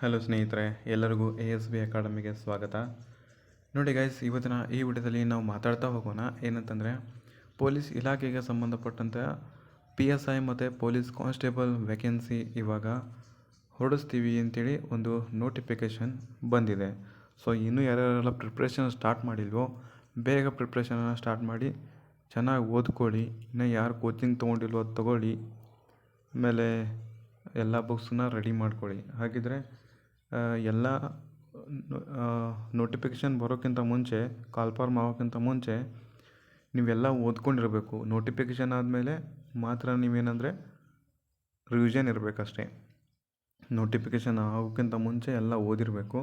Hello ಸ್ನೇಹಿತರೆ, ಎಲ್ಲರಿಗೂ ASB ಅಕಾಡೆಮಿಗೆ ಸ್ವಾಗತ. ನೋಡಿ ಗೈಸ್, ಇವತ್ತಿನ ಈ ವಿಡಿಯೋದಲ್ಲಿ ನಾವು ಮಾತಾಡ್ತಾ ಹೋಗೋಣ. ಏನಂತಂದರೆ, ಪೊಲೀಸ್ ಇಲಾಖೆಗೆ ಸಂಬಂಧಪಟ್ಟಂತೆ PSI ಮತ್ತು ಪೊಲೀಸ್ ಕಾನ್ಸ್ಟೇಬಲ್ ವೇಕೆನ್ಸಿ ಇವಾಗ ಹೊರಡಿಸ್ತೀವಿ ಅಂತೇಳಿ ಒಂದು ನೋಟಿಫಿಕೇಷನ್ ಬಂದಿದೆ. ಸೊ ಇನ್ನೂ ಯಾರ್ಯಾರೆಲ್ಲ ಪ್ರಿಪ್ರೇಷನ್ ಸ್ಟಾರ್ಟ್ ಮಾಡಿಲ್ವೋ ಬೇಗ ಪ್ರಿಪ್ರೇಷನನ್ನು ಸ್ಟಾರ್ಟ್ ಮಾಡಿ ಚೆನ್ನಾಗಿ ಓದ್ಕೊಳ್ಳಿ. ಇನ್ನು ಯಾರು ಕೋಚಿಂಗ್ ತೊಗೊಂಡಿಲ್ವೋ ಅದು ತೊಗೊಳ್ಳಿ. ಆಮೇಲೆ ಎಲ್ಲ ಬುಕ್ಸನ್ನ ರೆಡಿ ಮಾಡ್ಕೊಳ್ಳಿ. ಹಾಗಿದ್ರೆ ಎಲ್ಲ ನೋಟಿಫಿಕೇಷನ್ ಬರೋಕ್ಕಿಂತ ಮುಂಚೆ, ಕಾಲ್ಫಾರ್ಮ್ ಆಗೋಕ್ಕಿಂತ ಮುಂಚೆ ನೀವೆಲ್ಲ ಓದ್ಕೊಂಡಿರಬೇಕು. ನೋಟಿಫಿಕೇಷನ್ ಆದಮೇಲೆ ಮಾತ್ರ ನೀವೇನಂದರೆ ರಿವಿಷನ್ ಇರಬೇಕಷ್ಟೇ. ನೋಟಿಫಿಕೇಷನ್ ಆಗೋಕ್ಕಿಂತ ಮುಂಚೆ ಎಲ್ಲ ಓದಿರಬೇಕು.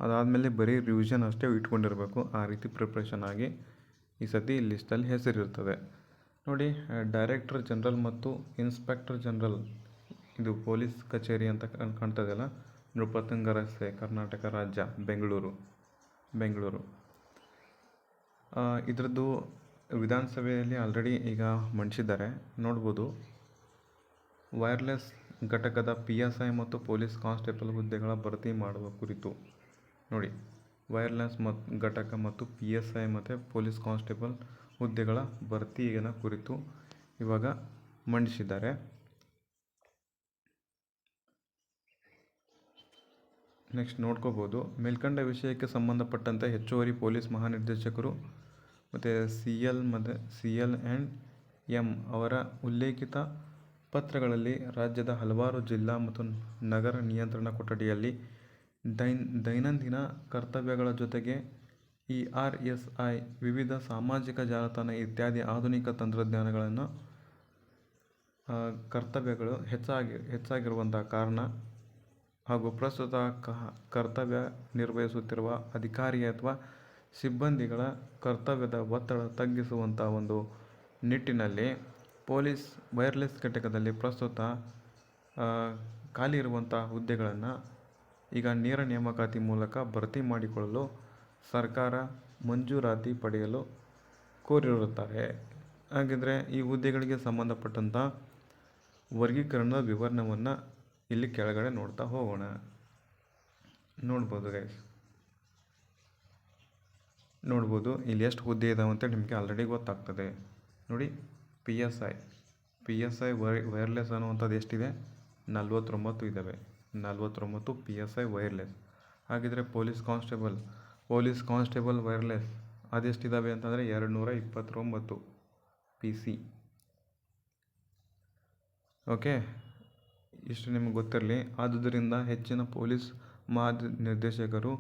ಅದಾದಮೇಲೆ ಬರೀ ರಿವಿಷನ್ ಅಷ್ಟೇ ಇಟ್ಕೊಂಡಿರಬೇಕು. ಆ ರೀತಿ ಪ್ರಿಪ್ರೇಷನ್ ಆಗಿ ಈ ಸತಿ ಲಿಸ್ಟಲ್ಲಿ ಹೆಸರಿರ್ತದೆ. ನೋಡಿ, ಡೈರೆಕ್ಟರ್ ಜನರಲ್ ಮತ್ತು ಇನ್ಸ್ಪೆಕ್ಟರ್ ಜನರಲ್, ಇದು ಪೊಲೀಸ್ ಕಚೇರಿ ಅಂತ ಕಾಣ್ತದಲ್ಲ, ನೃಪತುಂಗ ರಸ್ತೆ, ಕರ್ನಾಟಕ ರಾಜ್ಯ, ಬೆಂಗಳೂರು. ಇದರದ್ದು ವಿಧಾನಸಭೆಯಲ್ಲಿ ಆಲ್ರೆಡಿ ಈಗ ಮಂಡಿಸಿದ್ದಾರೆ, ನೋಡ್ಬೋದು. ವೈರ್ಲೆಸ್ ಘಟಕದ PSI ಮತ್ತು ಪೊಲೀಸ್ ಕಾನ್ಸ್ಟೇಬಲ್ ಹುದ್ದೆಗಳ ಭರ್ತಿ ಮಾಡುವ ಕುರಿತು. ನೋಡಿ, ವೈರ್ಲೆಸ್ ಘಟಕ ಮತ್ತು PSI ಮತ್ತು ಪೊಲೀಸ್ ಕಾನ್ಸ್ಟೇಬಲ್ ಹುದ್ದೆಗಳ ಭರ್ತಿಯ ಕುರಿತು ಇವಾಗ ಮಂಡಿಸಿದ್ದಾರೆ. ನೆಕ್ಸ್ಟ್ ನೋಡ್ಕೋಬೋದು. ಮೇಲ್ಕಂಡ ವಿಷಯಕ್ಕೆ ಸಂಬಂಧಪಟ್ಟಂತೆ ಹೆಚ್ಚುವರಿ ಪೊಲೀಸ್ ಮಹಾನಿರ್ದೇಶಕರು ಮತ್ತು CL&M ಅವರ ಉಲ್ಲೇಖಿತ ಪತ್ರಗಳಲ್ಲಿ ರಾಜ್ಯದ ಹಲವಾರು ಜಿಲ್ಲಾ ಮತ್ತು ನಗರ ನಿಯಂತ್ರಣ ಕೊಠಡಿಯಲ್ಲಿ ದೈನಂದಿನ ಕರ್ತವ್ಯಗಳ ಜೊತೆಗೆ ERSI, ವಿವಿಧ ಸಾಮಾಜಿಕ ಜಾಲತಾಣ ಇತ್ಯಾದಿ ಆಧುನಿಕ ತಂತ್ರಜ್ಞಾನಗಳನ್ನು ಕರ್ತವ್ಯಗಳು ಹೆಚ್ಚಾಗಿರುವಂಥ ಕಾರಣ ಹಾಗೂ ಪ್ರಸ್ತುತ ಕರ್ತವ್ಯ ನಿರ್ವಹಿಸುತ್ತಿರುವ ಅಧಿಕಾರಿ ಅಥವಾ ಸಿಬ್ಬಂದಿಗಳ ಕರ್ತವ್ಯದ ಒತ್ತಡ ತಗ್ಗಿಸುವಂಥ ಒಂದು ನಿಟ್ಟಿನಲ್ಲಿ ಪೊಲೀಸ್ ವೈರ್ಲೆಸ್ ಘಟಕದಲ್ಲಿ ಪ್ರಸ್ತುತ ಖಾಲಿ ಇರುವಂಥ ಹುದ್ದೆಗಳನ್ನು ಈಗ ನೇರ ನೇಮಕಾತಿ ಮೂಲಕ ಭರ್ತಿ ಮಾಡಿಕೊಳ್ಳಲು ಸರ್ಕಾರ ಮಂಜೂರಾತಿ ಪಡೆಯಲು ಕೋರಿರುತ್ತಾರೆ. ಹಾಗಿದ್ರೆ ಈ ಹುದ್ದೆಗಳಿಗೆ ಸಂಬಂಧಪಟ್ಟಂಥ ವರ್ಗೀಕರಣದ ವಿವರಣವನ್ನು ಇಲ್ಲಿ ಕೆಳಗಡೆ ನೋಡ್ತಾ ಹೋಗೋಣ. ನೋಡ್ಬೋದು ಇಲ್ಲಿ ಎಷ್ಟು ಹುದ್ದೆ ಇದಾವೆ ಅಂತ ನಿಮಗೆ ಆಲ್ರೆಡಿ ಗೊತ್ತಾಗ್ತದೆ. ನೋಡಿ, PSI ವೈರ್ಲೆಸ್ ಅನ್ನುವಂಥದ್ದು ಎಷ್ಟಿದೆ? 49 ಇದ್ದಾವೆ. 49 PSI ವೈರ್ಲೆಸ್. ಹಾಗಿದ್ರೆ ಪೊಲೀಸ್ ಕಾನ್ಸ್ಟೇಬಲ್ ವೈರ್ಲೆಸ್ ಅದೆಷ್ಟಿದ್ದಾವೆ ಅಂತಂದರೆ 229 PC. ಓಕೆ, ಇಷ್ಟು ನಿಮಗೆ ಗೊತ್ತಿರಲಿ. ಆದುದರಿಂದ ಹೆಚ್ಚಿನ ಪೊಲೀಸ್ ಮಹಾನಿರ್ದೇಶಕರು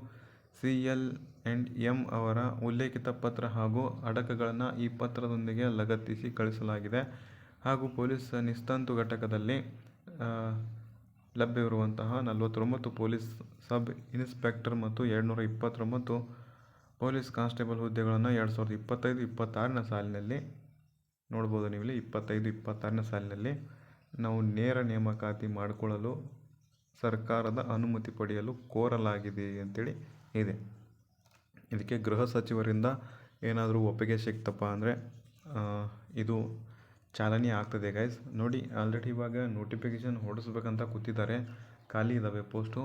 CL&M ಅವರ ಉಲ್ಲೇಖಿತ ಪತ್ರ ಹಾಗೂ ಅಡಕಗಳನ್ನು ಈ ಪತ್ರದೊಂದಿಗೆ ಲಗತ್ತಿಸಿ ಕಳಿಸಲಾಗಿದೆ. ಹಾಗೂ ಪೊಲೀಸ್ ನಿಸ್ತಂತು ಘಟಕದಲ್ಲಿ ಲಭ್ಯವಿರುವಂತಹ 49 ಪೊಲೀಸ್ ಸಬ್ ಇನ್ಸ್ಪೆಕ್ಟರ್ ಮತ್ತು 229 ಪೊಲೀಸ್ ಕಾನ್ಸ್ಟೇಬಲ್ ಹುದ್ದೆಗಳನ್ನು 2025-26ನೇ ಸಾಲಿನಲ್ಲಿ ನೋಡ್ಬೋದು. ನೀವಿಲ್ಲಿ 25-26ನೇ ಸಾಲಿನಲ್ಲಿ ನಾವು ನೇರ ನೇಮಕಾತಿ ಮಾಡಿಕೊಳ್ಳಲು ಸರ್ಕಾರದ ಅನುಮತಿ ಪಡೆಯಲು ಕೋರಲಾಗಿದೆ ಅಂತೇಳಿ ಇದೆ. ಇದಕ್ಕೆ ಗೃಹ ಸಚಿವರಿಂದ ಏನಾದರೂ ಒಪ್ಪಿಗೆ ಸಿಕ್ತಪ್ಪ ಅಂದರೆ ಇದು ಚಾಲನೆ ಆಗ್ತದೆ ಗೈಸ್. ನೋಡಿ, ಆಲ್ರೆಡಿ ಇವಾಗ ನೋಟಿಫಿಕೇಷನ್ ಹೊರಡಿಸ್ಬೇಕಂತ ಕೂತಿದ್ದಾರೆ. ಖಾಲಿ ಇದ್ದಾವೆ ಪೋಸ್ಟು.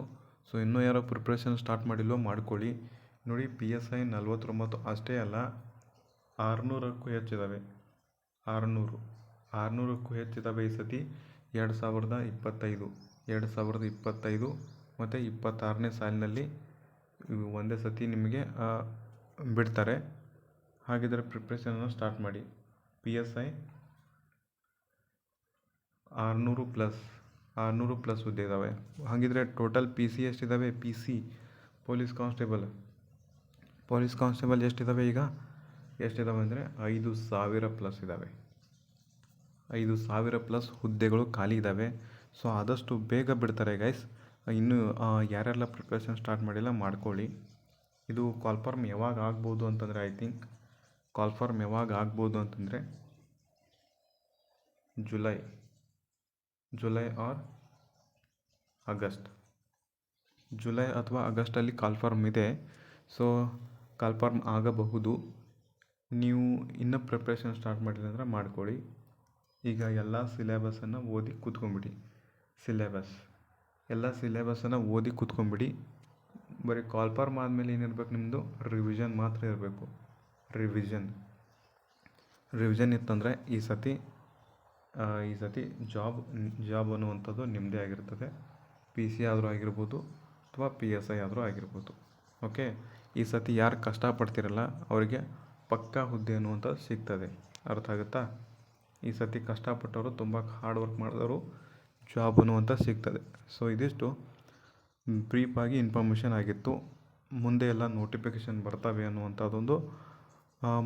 ಸೊ ಇನ್ನೂ ಯಾರೋ ಪ್ರಿಪ್ರೇಷನ್ ಸ್ಟಾರ್ಟ್ ಮಾಡಿಲ್ಲೋ ಮಾಡ್ಕೊಳ್ಳಿ. ನೋಡಿ, PSI 49 ಅಷ್ಟೇ ಅಲ್ಲ, 600ಕ್ಕೂ ಹೆಚ್ಚಿದ್ದಾವೆ. 600ಕ್ಕೂ ಹೆಚ್ಚಿದ್ದಾವೆ ಈ ಸತಿ. 2025 ಮತ್ತು 26ನೇ ಸಾಲಿನಲ್ಲಿ ಒಂದೇ ಸತಿ ನಿಮಗೆ ಬಿಡ್ತಾರೆ. ಹಾಗಿದ್ರೆ ಪ್ರಿಪ್ರೇಷನನ್ನು ಸ್ಟಾರ್ಟ್ ಮಾಡಿ. PSI 600 ಪ್ಲಸ್ ಹುದ್ದೆ ಇದ್ದಾವೆ. ಹಾಗಿದ್ರೆ ಟೋಟಲ್ PC ಎಷ್ಟಿದ್ದಾವೆ? PC ಪೊಲೀಸ್ ಕಾನ್ಸ್ಟೇಬಲ್ ಎಷ್ಟಿದ್ದಾವೆ? ಈಗ ಎಷ್ಟಿದ್ದಾವೆ ಅಂದರೆ 5,000 ಪ್ಲಸ್ ಇದ್ದಾವೆ. 5,000 ಪ್ಲಸ್ ಹುದ್ದೆಗಳು ಖಾಲಿ ಇದ್ದಾವೆ. ಸೊ ಆದಷ್ಟು ಬೇಗ ಬಿಡ್ತಾರೆ ಗೈಸ್. ಇನ್ನು ಯಾರೆಲ್ಲ ಪ್ರಿಪ್ರೇಷನ್ ಸ್ಟಾರ್ಟ್ ಮಾಡಿಲ್ಲ ಮಾಡ್ಕೊಳ್ಳಿ. ಇದು ಕಾಲ್ಫಾರ್ಮ್ ಯಾವಾಗ ಆಗ್ಬೋದು ಅಂತಂದರೆ ಜುಲೈ ಆರ್ ಆಗಸ್ಟ್. ಜುಲೈ ಅಥವಾ ಆಗಸ್ಟಲ್ಲಿ ಕಾಲ್ಫಾರ್ಮ್ ಇದೆ. ಸೊ ಕಾಲ್ಫಾರ್ಮ್ ಆಗಬಹುದು. ನೀವು ಇನ್ನೂ ಪ್ರಿಪ್ರೇಷನ್ ಸ್ಟಾರ್ಟ್ ಮಾಡಿಲ್ಲ ಅಂದರೆ ಮಾಡ್ಕೊಳ್ಳಿ. ಈಗ ಎಲ್ಲ ಸಿಲೆಬಸನ್ನು ಓದಿ ಕೂತ್ಕೊಂಡ್ಬಿಡಿ. ಎಲ್ಲ ಸಿಲೆಬಸನ್ನು ಓದಿ ಕೂತ್ಕೊಂಬಿಡಿ. ಬರೀ ಕಾಲ್ಫಾರ್ಮ್ ಆದಮೇಲೆ ಏನಿರ್ಬೇಕು ನಿಮ್ಮದು ರಿವಿಷನ್ ಮಾತ್ರ ಇರಬೇಕು. ರಿವಿಷನ್ ಇತ್ತಂದರೆ ಈ ಸತಿ ಜಾಬ್ ಅನ್ನುವಂಥದ್ದು ನಿಮ್ಮದೇ ಆಗಿರ್ತದೆ. PC ಆದರೂ ಆಗಿರ್ಬೋದು ಅಥವಾ PSI ಆದರೂ ಆಗಿರ್ಬೋದು. ಓಕೆ, ಈ ಸತಿ ಯಾರು ಕಷ್ಟಪಡ್ತಿರಲ್ಲ ಅವರಿಗೆ ಪಕ್ಕಾ ಹುದ್ದೆ ಅನ್ನುವಂಥದ್ದು ಸಿಗ್ತದೆ. ಅರ್ಥ ಆಗುತ್ತಾ? ಈ ಸತಿ ಕಷ್ಟಪಟ್ಟವರು, ತುಂಬ ಹಾರ್ಡ್ ವರ್ಕ್ ಮಾಡಿದವರು ಜಾಬ್ ಅನ್ನುವಂಥದ್ದು ಸಿಗ್ತದೆ. ಸೊ ಇದಿಷ್ಟು ಬ್ರೀಫಾಗಿ ಇನ್ಫಾರ್ಮೇಷನ್ ಆಗಿತ್ತು. ಮುಂದೆ ಎಲ್ಲ ನೋಟಿಫಿಕೇಷನ್ ಬರ್ತವೆ ಅನ್ನುವಂಥದ್ದೊಂದು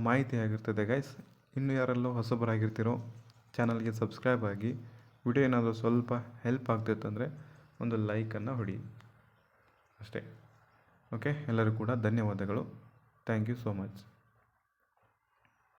ಮಾಹಿತಿ ಆಗಿರ್ತದೆ ಗೈಸ್. ಇನ್ನು ಯಾರೆಲ್ಲೋ ಹೊಸಬರಾಗಿರ್ತೀರೋ ಚಾನಲ್ಗೆ ಸಬ್ಸ್ಕ್ರೈಬ್ ಆಗಿ. ವಿಡಿಯೋ ಏನಾದರೂ ಸ್ವಲ್ಪ ಹೆಲ್ಪ್ ಆಗ್ತಿತ್ತಂದರೆ ಒಂದು ಲೈಕನ್ನು ಹೊಡಿ ಅಷ್ಟೇ. ಓಕೆ, ಎಲ್ಲರಿಗೂ ಕೂಡ ಧನ್ಯವಾದಗಳು. Thank you so much.